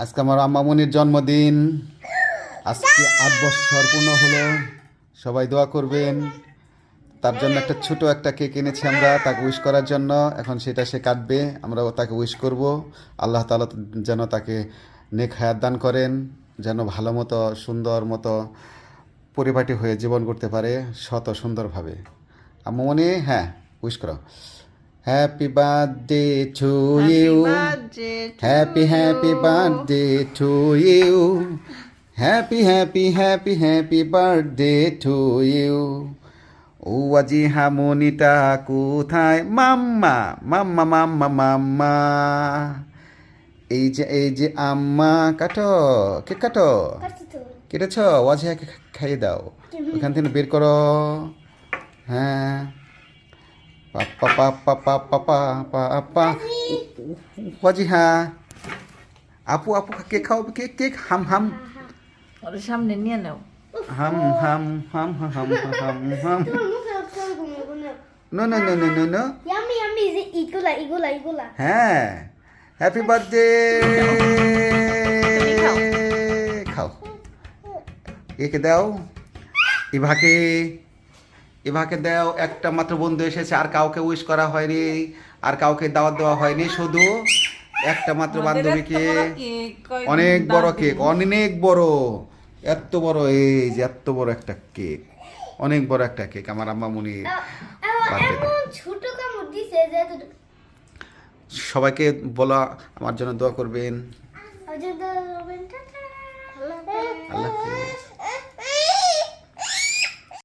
আজকে আমার আম্মামনির জন্মদিন। আজকে 8 বছর পূর্ণ হলো। সবাই দোয়া করবেন। তার জন্য একটা ছোট একটা কেক এনেছি আমরা তাকে উইশ করার জন্য। এখন সেটা সে কাটবে, আমরাও তাকে উইশ করব। আল্লাহ তাআলা যেন তাকে নেক হায়াত দান করেন, যেন ভালো মতো সুন্দর মতো পরিপাটি হয়ে জীবন করতে পারে সুন্দরভাবে। আম্মুমনি, হ্যাঁ, উইশ করো। Happy birthday to you, happy birthday to you, happy birthday to you. ও আজি হামনিটা কোথায়? মাম্মা মাম্মা মাম্মা মাম্মা। এই যে আম্মা, কাটো কেক কাটো। কেটেছ? ওয়াজিহাকে খাইয়ে দাও, ওখান থেকে বের করো। হ্যাঁ, পাপা পাপা পাপা পাপা ওয়াজিহা। আপু আপু কেক খাও, কেক কেক হাম হাম। ওর সামনে নিয়ে নাও। হাম হাম হাম হাম হাম হাম হাম। No no no no no no. Yummy, yummy. Is it Igula? হ্যাঁ, হ্যাপি বার্থডে। তুমি খাও। খাও, একে দাও, ইভাকে ইভাকে দাও। একটা মাত্র বন্ধু এসেছে, আর কাউকে উইশ করা হয়নি, আর কাউকে দাওয়াত দেওয়া হয়নি, শুধু একটা মাত্র বান্ধবীকে। অনেক বড় কেক, অনেক বড়, এত বড়, এই যে এত বড় একটা কেক, অনেক বড় একটা কেক আমার আম্মামনির বার্থডে। ছোট কামড় দিছে যে সবাইকে বলা আমার জন্য দোয়া করবেন। অযোধ্যা আল্লাহ হাফেজ।